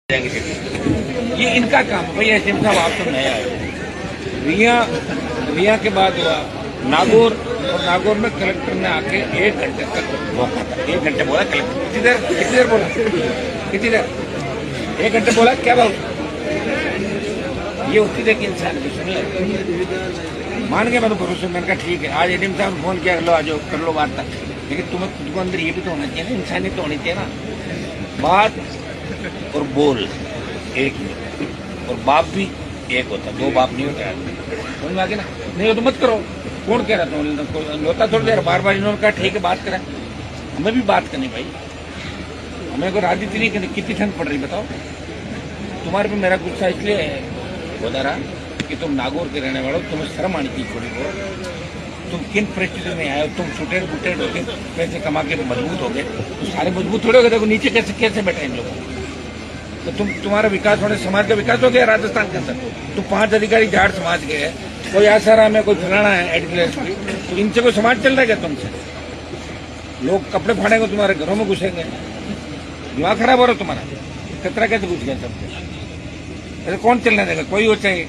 ये इनका काम है भाई। एसडीएम साहब आप तो नए आए हो। रिया के बाद हुआ नागौर, और नागौर में कलेक्टर ने आके 1 घंटे तक मौका था। 1 घंटे बोला कलेक्टर, कितनी देर बोला, कितनी देर, 1 घंटे बोला क्या बात। ये होती थी कि इंसान की सुन ले, मान के मैं तो भरोसे, मैंने कहा ठीक है। आज एडीएम साहब फोन किया, लो आज कर लो बात तक, लेकिन तुम्हें खुद को अंदर ये भी तो होना चाहिए ना, इंसानियत तो होनी चाहिए ना। बात और बोल एक नहीं, और बाप भी एक होता, 2 बाप नहीं होते आदमी, समझ में आ गया ना। नहीं हो तो मत करो, कौन कह रहा था होता थोड़ी देर, बार बार इन्होंने कहा ठीक है बात करें, हमें भी बात करनी भाई, हमें को राजनीति नहीं करनी। कितनी ठंड पड़ रही बताओ, तुम्हारे पे मेरा गुस्सा इसलिए होता रहा कि तुम नागौर के रहने वाले हो, तुम्हें शर्म आनी चाहिए थोड़ी बहुत। तुम किन परिस्थितियों में आए हो, तुम छुटेड बुटेड हो गए, पैसे कमा के मजबूत हो गए, तो सारे मजबूत थोड़े हो गए। देखो नीचे कैसे कैसे बैठे इन लोगों, तो तुम्हारा विकास होने, समाज का विकास हो गया राजस्थान के अंदर। तो 5 अधिकारी जाट समाज के हैं, कोई आसाराम है, कोई फलाना है एडिक्लेस की, तो इनसे कोई समाज चल रहा है क्या तुमसे? लोग कपड़े फाड़ेंगे, तुम्हारे घरों में घुसेंगे, दिमाग खराब हो रहा तुम्हारा, खतरा कैसे घुस गया सबसे? ऐसे कौन चलने देगा? कोई हो चाहिए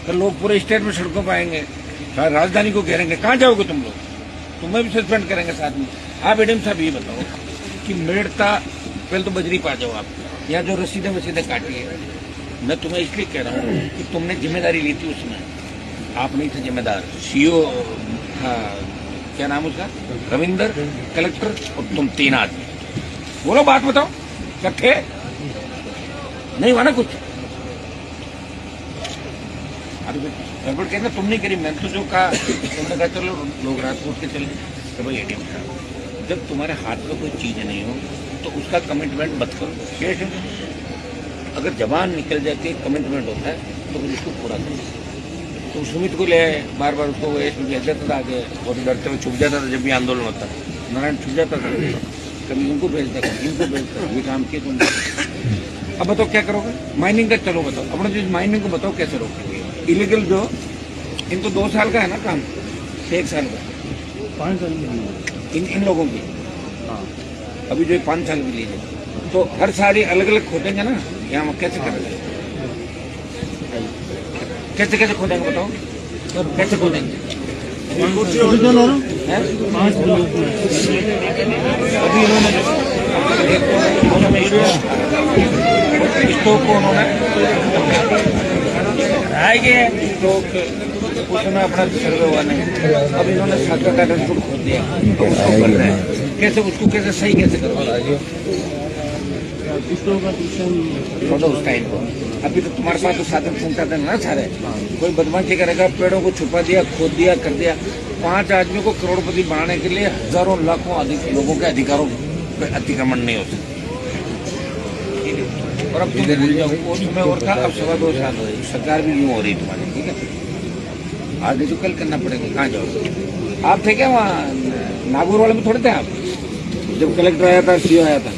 तो लोग पूरे स्टेट में सड़कों पर आएंगे, राजधानी को घेरेंगे, कहाँ जाओगे तुम लोग? तुम्हें भी सस्पेंड करेंगे साथ में। आप एडीएम साहब ये बताओ कि मेड़ता, पहले तो बजरी पा जाओ आप, या जो रसीदे वसीदे काटी है। मैं तुम्हें इसलिए कह रहा हूँ कि तुमने जिम्मेदारी ली थी उसमें, आप नहीं थे जिम्मेदार। सीओ था, क्या नाम उसका, रविंदर, कलेक्टर, और तुम 3 आदमी। बोलो बात बताओ, कट्ठे नहीं हुआ ना कुछ? गड़बड़ कहना तुम नहीं करी, मैंने तो जो कहा, तुमने कहा चलो लोग रात को उठ के चले। तो भाई एडीएम साहब, जब तुम्हारे हाथ में कोई चीज नहीं हो तो उसका कमिटमेंट मत करो। शेष अगर जबान निकल जाती है, कमिटमेंट होता है, तो फिर उसको पूरा करो। तो सुमित को ले आए, बार बार उसको भेज देता था आगे, वो तो डरते हुए छुप जाता था जब भी आंदोलन होता, नारायण छुप जाता था, कभी उनको भेजता, कभी इनको भेजता, ये काम किए तुम। अब बताओ क्या करोगे? माइनिंग का चलो बताओ, अपने जो माइनिंग को बताओ कैसे रोकोगे? इलीगल जो इनको 2 साल का है ना काम, 1 साल का, 5 साल की इन लोगों की, अभी जो 5 साल की लीजिए, तो हर साल अलग अलग खोदेंगे ना, यहाँ कैसे करेंगे? कैसे कैसे खोदेंगे बताओ, कैसे खोदेंगे? अभी उन्होंने आएंगे तो उसमें अपना सर्वे हुआ नहीं, अब इन्होंने 7 का खोद दिया, तो उसको कर रहे हैं कैसे, उसको कैसे सही कैसे करोगे? छोड़ो उस टाइम को, अभी तो तुम्हारे पास तो साधन संसाधन ना सारे। कोई बदमाशी करेगा, पेड़ों को छुपा दिया, खोद दिया, कर दिया। 5 आदमियों को करोड़पति बनाने के लिए हजारों लाखों अधिक लोगों के अधिकारों पर अतिक्रमण नहीं हो सकता। और अब तुम भूल जाओ, वो समय और था, अब 2.25 साल हो रही, सरकार भी यूँ हो रही तुम्हारी, ठीक है? आज नहीं तो कल करना पड़ेगा। कहाँ जाओगे? आप थे क्या वहाँ नागौर वाले में? थोड़े थे आप जब कलेक्टर आया था, सीओ आया था।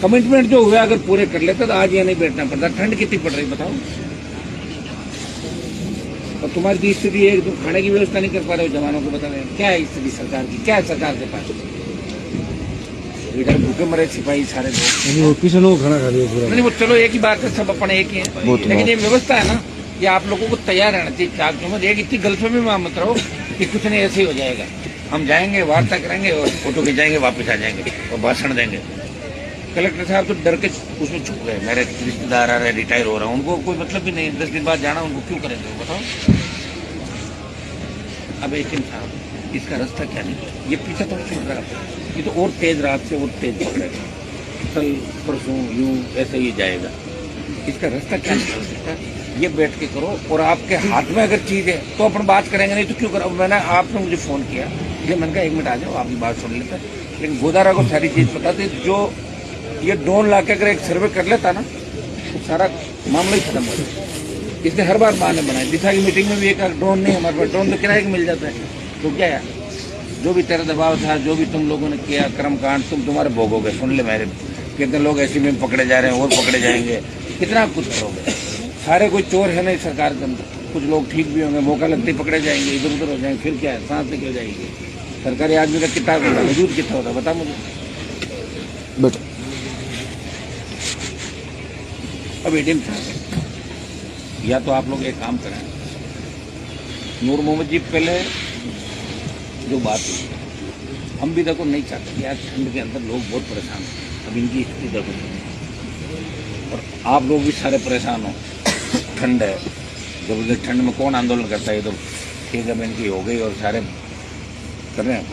कमिटमेंट जो हुआ अगर पूरे कर लेते तो आज ये नहीं बैठना पड़ता। ठंड कितनी पड़ रही बताओ, और तुम्हारी स्थिति है, तुम खाने की व्यवस्था नहीं कर पा रहे हो, जवानों को बता रहे हैं। क्या है स्थिति सरकार की, क्या है सरकार के पास? इधर भूखे मरे सिपाही सारे लोग, किसी लोग खाना खा लिया पूरा। नहीं वो चलो एक ही बात है, सब अपने एक ही है, लेकिन ये व्यवस्था है ना, ये आप लोगों को तैयार रहना चाहिए। चाक में एक इतनी गलतफहमी में मत रहो कि कुछ नहीं ऐसे ही हो जाएगा। हम जाएंगे, वार्ता करेंगे और फोटो खिंचाएंगे, वापस आ जाएंगे और भाषण देंगे। कलेक्टर साहब तो डर के उसमें छुप गए, मेरे रिश्तेदार आ रहे, रिटायर हो रहा हूँ, उनको कोई मतलब भी नहीं, 10 दिन बाद जाना, उनको क्यों करेंगे बताओ? अब एडीएम साहब, इसका रास्ता क्या निकला? ये पीछे तो छूट रहा, ये तो और तेज रात से और तेज पकड़ेगा, कल परसों यूं ऐसे ही जाएगा। इसका रास्ता क्या निकल सकता है? ये बैठ के करो, और आपके हाथ में अगर चीज है तो अपन बात करेंगे, नहीं तो क्यों करो? मैंने आपने मुझे फोन किया, ये मैंने कहा 1 मिनट आ जाओ, आपकी बात सुन लेते। लेकिन गोदारा को सारी चीज पता थी, जो ये ड्रोन ला के अगर एक सर्वे कर लेता ना तो सारा मामला ही खत्म हो जाए। इसने हर बार बहाने बनाए, दिशा की मीटिंग में भी एक ड्रोन नहीं हमारे पास, ड्रोन तो किराए के मिल जाता है। तो क्या है, जो भी तेरा दबाव था, जो भी तुम लोगों ने किया कर्मकांड, तुम्हारे भोगोगे। सुन ले मेरे, कितने लोग ऐसे में पकड़े जा रहे हैं और पकड़े जाएंगे, कितना कुछ करोगे? सारे कोई चोर है नहीं सरकार के अंदर, कुछ लोग ठीक भी होंगे, मौका लगते ही पकड़े जाएंगे, इधर उधर हो जाएंगे, फिर क्या है, सांस निकल जाएगी। सरकारी आदमी का कितना होता है, वजूद कितना होता है बता मुझे। अब एडीएम साहब, या तो आप लोग एक काम करें, नूर मोहम्मद जी पहले जो बात हुई, हम भी देखो नहीं चाहते कि आज ठंड के अंदर लोग बहुत परेशान हैं। अब इनकी स्थिति देखो, और आप लोग भी सारे परेशान हो, ठंड है, जबरदस्त ठंड में कौन आंदोलन करता है? ये तो ठीक है, इनकी हो गई और सारे कर रहे हैं।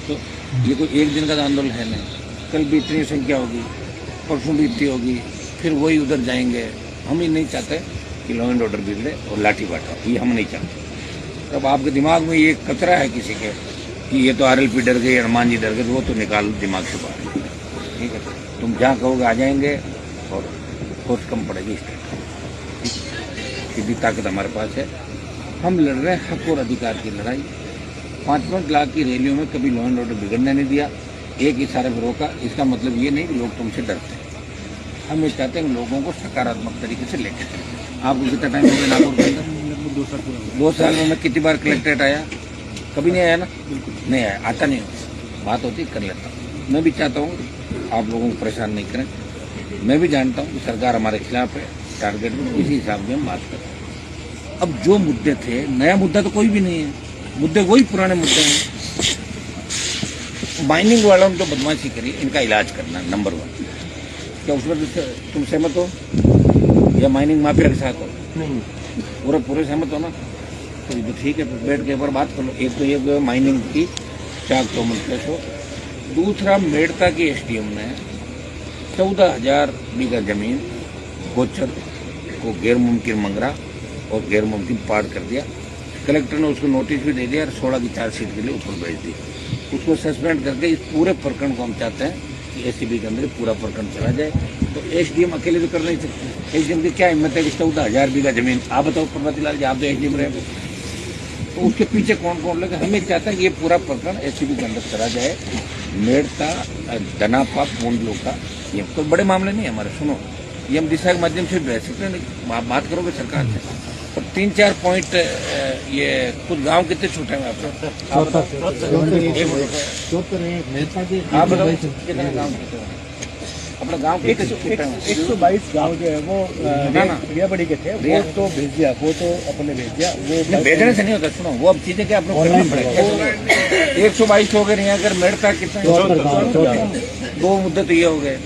तो ये कोई एक दिन का तो आंदोलन है नहीं, कल भी इतनी संख्या होगी, परसों भी इतनी होगी, फिर वही उधर जाएंगे। हम ही नहीं चाहते कि लॉ एंड ऑर्डर बिगड़े और लाठी बांटा, ये हम नहीं चाहते। तब आपके दिमाग में ये कचरा है किसी के कि ये तो आरएलपी डर गई, हनुमान जी डर गए, तो वो तो निकाल दिमाग से बाहर। ठीक है, तुम जहाँ कहोगे आ जाएंगे और फोर्स कम पड़ेगी। सीधी ताकत हमारे पास है, हम लड़ रहे हैं हक और अधिकार की लड़ाई। 5-5 लाख की रैलियों में कभी लॉ एंड ऑर्डर बिगड़ने नहीं दिया, एक इशारे पर रोका। इसका मतलब ये नहीं कि लोग तुमसे डरते हैं। हम ये चाहते हैं लोगों को सकारात्मक तरीके से लेकर चलें। आपको कितना टाइम हो गया नागौर के अंदर? 2 साल में मैं कितनी बार कलेक्ट्रेट आया? कभी नहीं आया ना? नहीं आया, आता नहीं हूँ, बात होती कर लेता हूँ। मैं भी चाहता हूँ आप लोगों को परेशान नहीं करें। मैं भी जानता हूँ कि सरकार हमारे खिलाफ है, टारगेट में, इसी हिसाब से हम बात करते हैं। अब जो मुद्दे थे, नया मुद्दा तो कोई भी नहीं है, मुद्दे वही पुराने मुद्दे हैं। माइनिंग वालों ने जो बदमाशी करी, इनका इलाज करना नंबर 1। क्या उसमें तुम सहमत हो या माइनिंग माफिया के साथ हो? नहीं, पूरे सहमत हो ना? तो ये तो ठीक है, बैठ के एक बार बात कर लो। एक तो ये माइनिंग की चाक तो मुल्क हो, दूसरा मेड़ता की एसडीएम ने 14,000 बीघा जमीन गोचर को गैर मुमकिन मंगरा और गैर मुमकिन पार कर दिया। कलेक्टर ने उसको नोटिस भी दे दिया और 16 की चार्जशीट के लिए ऊपर भेज दी। उसको सस्पेंड करके इस पूरे प्रकरण को हम चाहते हैं कि एसीबी के अंदर पूरा प्रकरण चला जाए। तो एसडीएम अकेले तो कर नहीं सकते। एसडीएम की क्या हिम्मत है कि 14,000 बीघा जमीन, आप बताओ प्रभातीलाल जी, आप तो एसडीएम रहे, तो उसके पीछे कौन कौन लगे? हमें चाहते हैं कि ये पूरा प्रकरण एसीबी के अंदर चला जाए। मेड़ता, दनापा, पूंडलों का ये कोई बड़े मामले नहीं है हमारे। सुनो, ये हम दिशा के माध्यम से भेज सकते हैं, आप बात करोगे सरकार से। और 3-4 पॉइंट, ये कुछ गांव कितने छूटे हैं आपको? आप बताओ कितने गाँव छूटे हैं? अपना गांव कितने छूटे हैं? 122 गांव जो है वो भैया बड़ी के थे, वो तो भेज दिया, वो तो अपने भेज दिया। वो भेजने से नहीं होता, सुनो, वो अब चीजें क्या अपने करना पड़ेगा। 122 हो गए नहीं, अगर मेड़ता कितना, 2 मुद्दे तो ये हो गए।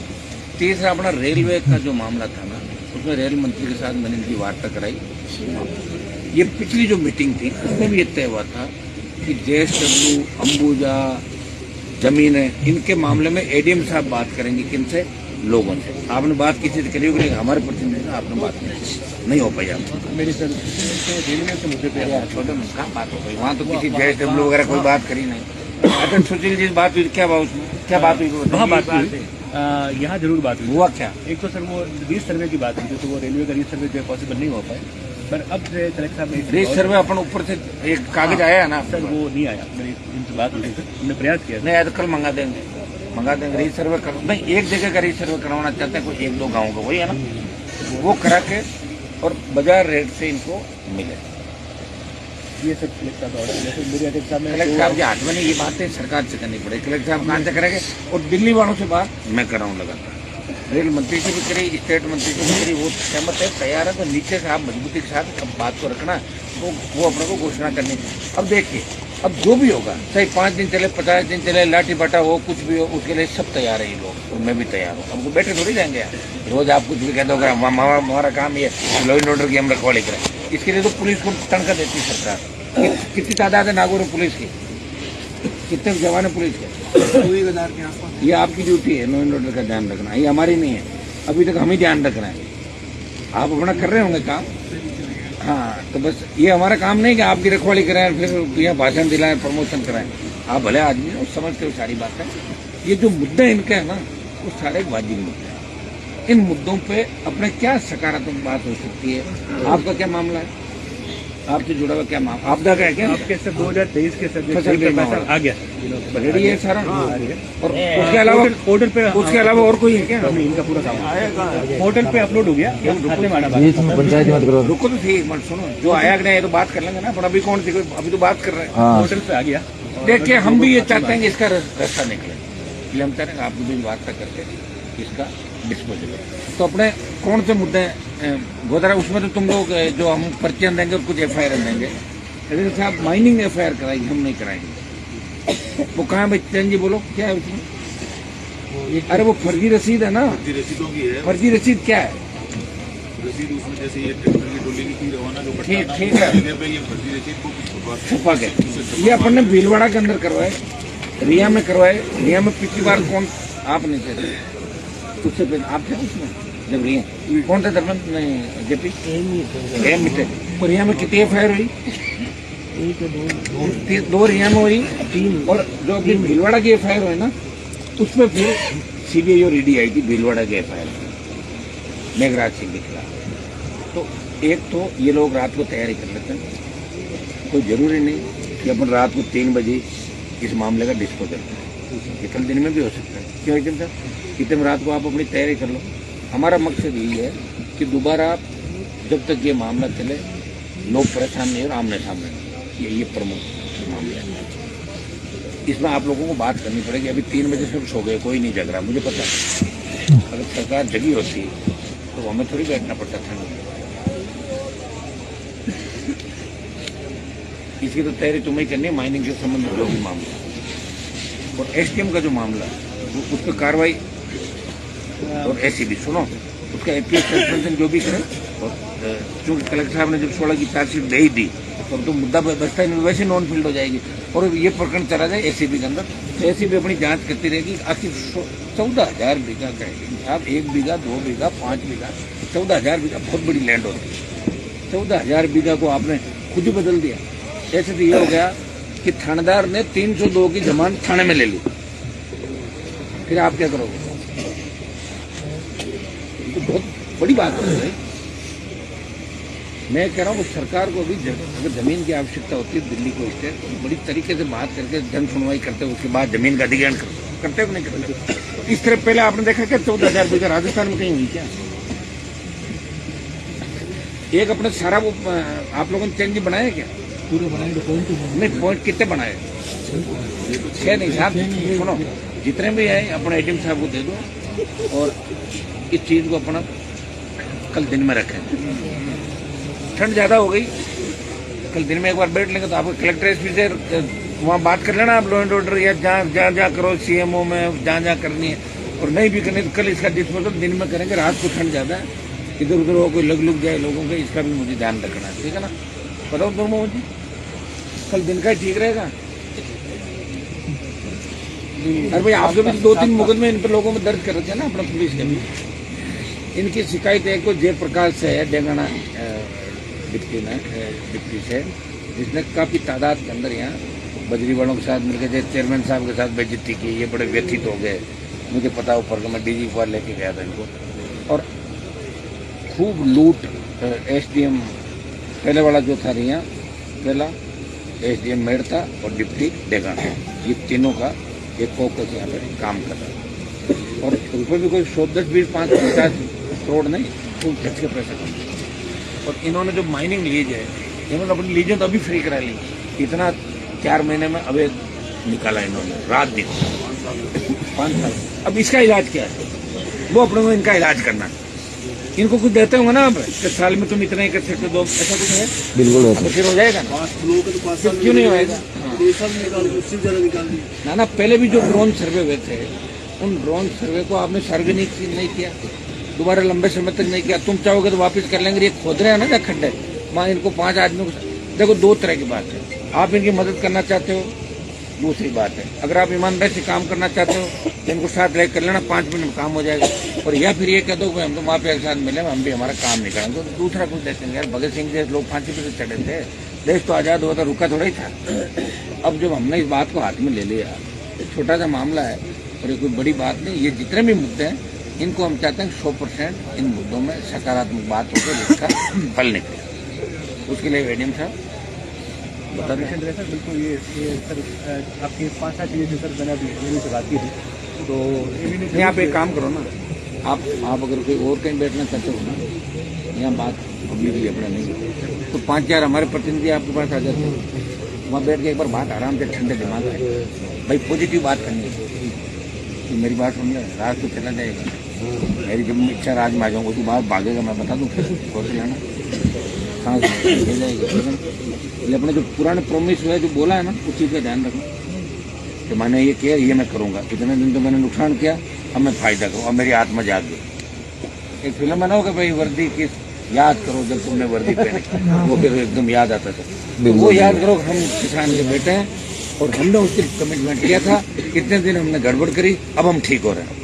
तीसरा अपना रेलवे का जो मामला था ना, उसमें रेल मंत्री के साथ मैंने इनकी वार्ता कराई। ये पिछली जो मीटिंग थी उसमें भी ये तय हुआ था कि जेएसडब्ल्यू, अंबुजा जमीनें, इनके मामले में एडीएम साहब बात करेंगे किनसे? लोगों से। आपने बात किसी से करी होगी, हमारे प्रतिनिधि से आपने बात नहीं हो पाई। आप मेरी सर रेलवे के मुद्दे पे छोटे में कहाँ बात हो गई? वहाँ तो किसी जेएसडब्ल्यू वगैरह कोई बात करी नहीं। अच्छा, सुशील जी बात हुई, क्या बात हुई? वहाँ बात हुई, यहाँ जरूर बात हुई। हुआ क्या? एक तो सर वो रीच सर्वे की बात हुई थी, तो वो रेलवे का रीच सर्वे जो है पॉसिबल नहीं हो पाए। पर अब कलेक्टर साहब ने रीच सर्वे अपन ऊपर से एक कागज आया है ना सर, वो नहीं आया। मेरी इनसे बात हुई थी, हमने प्रयास किया। नहीं आया तो कल मंगा देंगे रीच सर्वे कर। नहीं, एक जगह का रीच सर्वे करवाना चाहते हैं, कोई 1-2 गाँव का, वही है ना, वो करा के और बाजार रेट से इनको मिले। ये सब कलेक्टर साहब ऑर्डर, जैसे मेरे अध्यक्ष साहब ने, कलेक्टर साहब के हाथ में नहीं, ये बातें सरकार से करनी पड़ेगी। कलेक्टर साहब कहाँ से करेंगे? और दिल्ली वालों से बात मैं कर रहा हूँ लगातार, रेल मंत्री से भी करी, स्टेट मंत्री से भी करी, वो सहमत है, तैयार है। तो नीचे से आप मजबूती के साथ अब बात को रखना, तो वो अपने को घोषणा करनी चाहिए। अब देखिए, अब जो भी होगा, चाहे 5 दिन चले, 50 दिन चले, लाठी बाटा हो, कुछ भी हो, उसके लिए सब तैयार है ये लोग, और मैं भी तैयार हूँ। अब वो बैठे थोड़ी जाएंगे यार, रोज आप कुछ भी कह दो, हमारा काम ये लॉ एंड ऑर्डर की हम रखवाली करें। इसके लिए तो पुलिस को तनख्वाह देती है सरकार। कितनी तादाद है नागौर में पुलिस की? कितने जवान है पुलिस के? 2,000 के आसपास। ये आपकी ड्यूटी है लॉ एंड ऑर्डर का ध्यान रखना, ये हमारी नहीं है। अभी तक हम ही ध्यान रख रहे हैं, आप अपना कर रहे होंगे काम। हाँ, तो बस ये हमारा काम नहीं कि आपकी रखवाली कराएं, फिर यहाँ भाषण दिलाएं, प्रमोशन कराएं। आप भले आदमी हो, समझते हो सारी बातें। ये जो मुद्दे इनके हैं ना, वो सारे वाजिब मुद्दे हैं। इन मुद्दों पे अपने क्या सकारात्मक बात हो सकती है? आपका क्या मामला है? आपसे जुड़ा हुआ क्या मामला? आपदा का है क्या? आपके सर 2023 के सर फसल बीमा आ गया रेडी है सारा। और उसके अलावा पोर्टल पे, उसके अलावा और कोई है क्या? इनका पूरा काम पोर्टल पे अपलोड हो गया। रुको तो सही, मत सुनो, जो आया कि नहीं तो बात कर लेंगे ना। पर अभी कौन सी, अभी तो बात कर रहे हैं, पोर्टल पे आ गया। देखिए, हम भी ये चाहते हैं कि इसका रास्ता निकले, इसलिए हम चाहते हैं आप भी वार्ता करके इसका डिस्पोजेबल। तो अपने कौन से मुद्दे गोदरा उसमें तो तुम लोग जो हम पर्चियां देंगे और कुछ FIR देंगे, लेकिन साहब माइनिंग FIR कराएंगे, हम नहीं कराएंगे। वो कहाँ भाई चैन जी बोलो क्या है उसमें? अरे वो फर्जी रसीद है ना, फर्जी रसीदों की है। फर्जी रसीद क्या है? रसीद उसमें जैसे ये ट्रैक्टर की टोली की थी रवाना जो ठीक पटना ठीक है, पे ये फर्जी रसीद को छुपा के ये अपन ने भीलवाड़ा के अंदर करवाए, रिया में करवाए। रिया में पिछली बार कौन, आप नहीं थे, उससे पहले आप थे उसमें जब रिया कौन थे? धर्मेंद्र नहीं, जेपी एम थे। और रिया में कितनी FIR हुई? दो रिया में हुई, 3। और जो अभी भीलवाड़ा की FIR हुई ना, उसमें फिर CBI और ED आई थी भीलवाड़ा की FIR मेघराज सिंह के खिलाफ। तो एक तो ये लोग रात को तैयारी कर लेते हैं, कोई जरूरी नहीं कि अपन रात को 3 बजे इस मामले का डिस्पोजल करें, ये कल दिन में भी हो सकता है। क्यों एकदम सर इतने रात को आप अपनी तैयारी कर लो। हमारा मकसद यही है कि दोबारा जब तक ये मामला चले लोग परेशान नहीं और आमने सामने नहीं, ये प्रमुख मामला है। इसमें आप लोगों को बात करनी पड़ेगी। अभी 3 बजे से सो गए, कोई नहीं जग रहा, मुझे पता है। अगर सरकार जगी होती तो हमें थोड़ी बैठना पड़ता था। इसकी तो तैयारी तुम्हें करनी है, माइनिंग के संबंध में जो भी मामला। और SDM का जो मामला उस पर कार्रवाई और ACB सुनो उसका APS सस्पेंशन जो भी करे। और चूंकि कलेक्टर साहब ने जब 16 की चार्जशीट दे ही दी तो तो मुद्दा बचता है, वैसे नॉन फील्ड हो जाएगी और ये प्रकरण चला जाए ACB के अंदर। तो ACB अपनी जांच करती रहेगी। आखिर 14,000 बीघा का है आप, 1 बीघा 2 बीघा 5 बीघा 14,000 बीघा बहुत बड़ी लैंड होती है। 14,000 बीघा को आपने खुद ही बदल दिया। ऐसे तो ये हो गया कि थानेदार ने 302 की जमानत थाने में ले ली, फिर आप क्या करोगे? तो बहुत बड़ी बात हो गई। मैं कह रहा हूँ सरकार को भी अगर जमीन की आवश्यकता होती है दिल्ली को स्टेट बड़ी तरीके से बात करके जन सुनवाई करते हैं, उसके बाद जमीन का अधिग्रहण करते हो नहीं करते। इस तरह पहले आपने देखा क्या 14,000 बीघा राजस्थान में कहीं हुई क्या? एक अपने सारा वो आप लोगों ने चेंज बनाया क्या? पूरे बनाएंगे पॉइंट नहीं, पॉइंट कितने बनाए? 6 नहीं साहब, सुनो जितने भी है अपने ADM साहब को दे दो और इस चीज को अपना कल दिन में रखें। ठंड ज्यादा हो गई, कल दिन में एक बार बैठ लेंगे तो आपको कलेक्टर SP से वहाँ बात कर लेना आप, लॉ एंड ऑर्डर या जहाँ करो CMO में जहाँ करनी है। और नहीं भी करनी तो कल इसका डिस्पोजल दिन में करेंगे। रात को ठंड ज्यादा है, इधर उधर हो कोई लग जाए लोगों के, इसका भी मुझे ध्यान रखना है, ठीक है ना? बताओ दोनों जी, कल दिन का ही ठीक रहेगा। अरे भाई आपके भी 2-3 मुकदमे इन पर लोगों में दर्ज कर रखे हैं ना अपना पुलिस के भी। इनकी शिकायत एक तो जयप्रकाश से है, डेंगाना डिप्टी से, जिसने काफी तादाद के अंदर यहाँ बजरी वालों के साथ मिलकर चेयरमैन साहब के साथ बेइज्जती की। ये बड़े व्यथित हो गए, मुझे पता ऊपर का मैं DG को लेके गया था इनको। और खूब लूट SDM पहले वाला जो था रिया, पहला SDM मेड़ता और डिप्टी डेगाना, ये तीनों का एक फोकस यहाँ पर काम कर रहा है। और रुपये भी कोई 100, 10, 20, 5, 50 करोड़ नहीं, खूब खर्च के पैसे कम। और इन्होंने जो माइनिंग लीज है, इन्होंने अपनी लीजें तो अभी फ्री करा ली। इतना 4 महीने में अवैध निकाला इन्होंने, रात दिन 5 साल। अब इसका इलाज क्या है? वो अपने को इनका इलाज करना है। इनको कुछ देते होंगे ना आप कि साल में तुम इतना ही कर सकते दो, ऐसा कुछ है? बिल्कुल तो फिर हो जाएगा ना? क्यों नहीं होएगा? ना पहले भी जो ड्रोन सर्वे हुए थे उन ड्रोन सर्वे को आपने सार्वजनिक नहीं किया, दोबारा लंबे समय तक नहीं किया। तुम चाहोगे तो वापस कर लेंगे। ये खोद रहे हैं ना खड्डे, वहाँ इनको 5 आदमियों को देखो। 2 तरह की बात है, आप इनकी मदद करना चाहते हो, दूसरी बात है अगर आप ईमानदारी से काम करना चाहते हो तो इनको साथ लेकर कर लेना, 5 मिनट में काम हो जाएगा। और या फिर ये कह दो कि हम तो माफिया के साथ मिले, हम भी हमारा काम नहीं करेंगे, तो दूसरा कुछ देते हैं। यार भगत सिंह जैसे लोग फांसी पे चढ़े थे, देश तो आजाद हुआ था, रुका थोड़ा ही था। अब जब हमने इस बात को हाथ में ले लिया, छोटा सा मामला है और ये कोई बड़ी बात नहीं। ये जितने भी मुद्दे हैं इनको हम चाहते हैं 100% इन मुद्दों में सकारात्मक बात होकर इसका फल निकले। उसके लिए ADM साहब बता दें सर। बिल्कुल ये सर आपकी 5-7 चीज़ें सर मैंने अभी से बात की थी, तो नहीं आप एक काम करो ना, आप अगर कोई और कहीं बैठना चाहते हो ना, यहाँ बात अभी अपना नहीं तो 5-4 हमारे प्रतिनिधि आपके पास आ जाते हैं, वहाँ बैठ के एक बार बात आराम से ठंडे दिमाग है भाई, पॉजिटिव बात करनी है। तो मेरी बात सुन ले, रात को चला जाएगा, मेरी जब इच्छा राज में आ जाऊंगा तो बाहर भागेगा, मैं बता दूँ फिर कौन से लाना कहाँ से ले जाएगी। लेकिन अपने जो पुराने प्रॉमिस हुआ है, जो बोला है ना, उस चीज़ का ध्यान रखो कि मैंने ये किया, ये मैं करूँगा। इतने दिन तो मैंने नुकसान किया, अब मैं फायदा करूँ। अब मेरी आत्मा जाग गई। एक फिल्म बना होगा भाई, वर्दी किस याद करो जब तुमने वर्दी पहनी, वो फिर एकदम याद आता था। वो याद करो, हम किसान के बेटे हैं और हमने उस दिन कमिटमेंट किया था। कितने दिन हमने गड़बड़ करी, अब हम ठीक हो रहे हैं।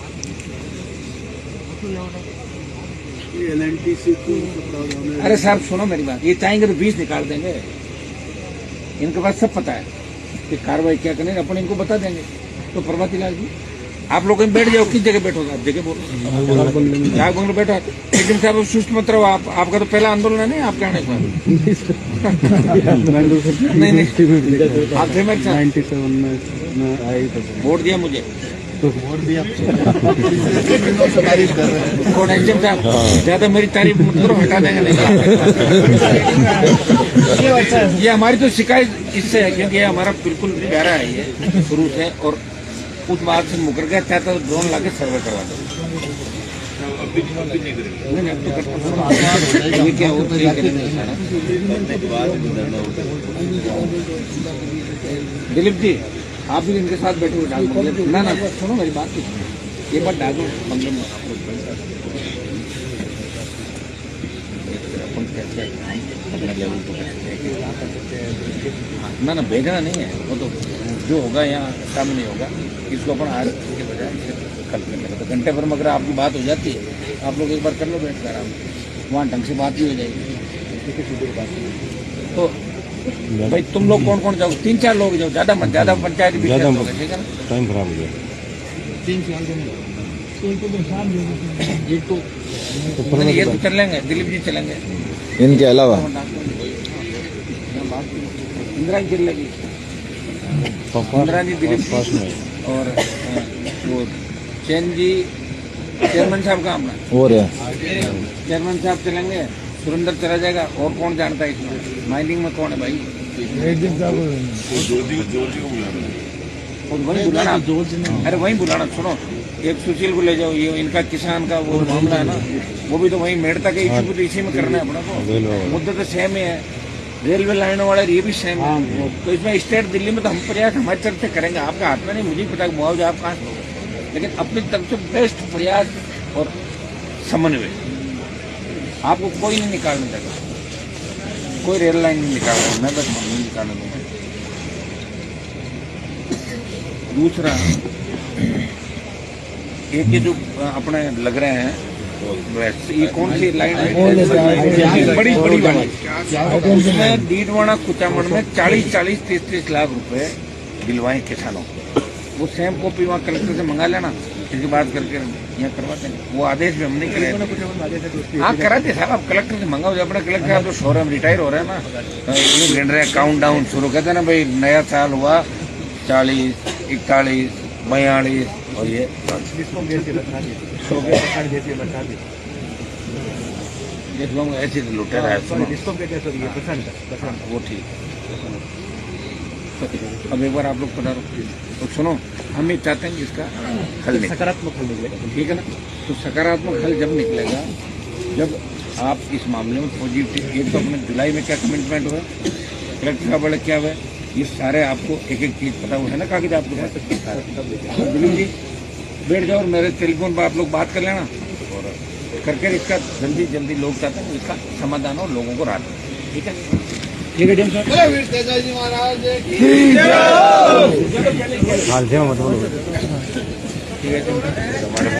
अरे साहब सुनो मेरी बात, ये चाहेंगे तो 20 निकाल देंगे। इनके पास सब पता है कि कार्रवाई क्या करनी, अपन इनको बता देंगे। तो प्रभाती लाल जी, आप लोग बैठ जाओ। किस जगह बैठोगे आप? जगह बोलो, डाक बंगले बैठो। एकदम से आप सुस्त मत रहो। आपका तो पहला आंदोलन है, नहीं आपके आने का? नहीं आप थे मेरे साथ 97 में आई तो वोट दिया मुझे, वोट दिया। कौन एचएम साहब? ज्यादा मेरी तारीफ मत करो, हटा देंगे। नहीं, ये हमारी तो शिकायत इससे है क्योंकि ये हमारा बिल्कुल प्यारा है ये शुरू से, और उस बात से मुकर गया। चाहता तो ड्रोन लाके सर्वे करवा दो। ये क्या होता है? दिलीप जी, आप भी इनके साथ बैठे हुए डाक बंगले। ना ना सुनो मेरी बात, ये बात डाक बंगले में ना ना भेजना नहीं है। वो तो जो होगा यहाँ काम नहीं होगा। इसको अपन आज के बजाय कल कर लेगा। तो घंटे भर में अगर आपकी बात हो जाती है, आप लोग एक बार कर लो बैठ कर आराम, वहाँ ढंग से बात भी हो जाएगी। तो भाई तुम लोग कौन कौन जाओ? 3-4 लोग जाओ, ज्यादा मत। ज्यादा पंचायत भी ठीक है ना, टाइम खराब हो गया। 3-4 ये तो चलेंगे, दिलीप जी चलेंगे। इनके अलावा इंदिरा जी चलेगी, इंदिरा जी, दिलीप जी और वो चैन जी, चेयरमैन साहब का अपना और चेयरमैन साहब चलेंगे। सुरेंद्र चला जाएगा। और कौन जानता है इसमें? माइनिंग में कौन है भाई? और वही बुलाना। अरे वही बुलाना। सुनो, एक सुशील को ले जाओ। ये इनका किसान का वो मामला है ना, वो भी तो वही मेड़ता के इशू को तो इसी में करना है अपना को। मुद्दा तो सेम ही है। रेलवे लाइनों वाला ये भी सेम है। तो इसमें स्टेट दिल्ली में तो हम प्रयास हमारे तरफ से करेंगे। आपका हाथ में नहीं, मुझे पता है मुआवजा आप कहाँ से होगा, लेकिन अपनी तरफ से बेस्ट प्रयास और समन्वय। आपको कोई नहीं निकालने देगा, कोई रेल लाइन नहीं निकालना, मैं बस नहीं निकालने दूंगा। दूसरा, एक ये जो अपने लग रहे हैं, ये कौन सी लाइन है? बड़ी बड़ी वाली, उसमें डीडवाना कुचामन में 40-40, 30-30 लाख रुपए दिलवाए किसानों को। वो सेम कॉपी वहाँ कलेक्टर से मंगा लेना, इसकी बात करके यहाँ करवाते हैं। वो आदेश भी हम नहीं करे। हाँ कराते साहब, आप कलेक्टर से मंगाओ। अपना कलेक्टर साहब तो शोर रिटायर हो रहे हैं ना, ये गिन रहे हैं काउंट डाउन शुरू कहते हैं ना भाई, नया साल हुआ 40, 41, 42 और ये ऐसे लुटे रहा है। वो ठीक। अब एक बार आप लोग पधारो तो सुनो, हम ये चाहते हैं कि इसका हल सकारात्मक हल निकलेगा, ठीक है ना? तो सकारात्मक हल जब निकलेगा, जब आप इस मामले में पॉजिटिव, एक तो अपने जुलाई में क्या कमिटमेंट हुआ, कलेक्टर का बड़ा क्या हुआ, ये सारे आपको एक एक चीज पता हुआ है ना कागज आपके पास। दिलीप जी बैठ जाओ और मेरे टेलीफोन पर आप लोग बात कर लेना, और करके इसका जल्दी जल्दी लोग चाहते हैं इसका समाधान हो, लोगों को राहत, ठीक है? ठीक है डीएम साहब।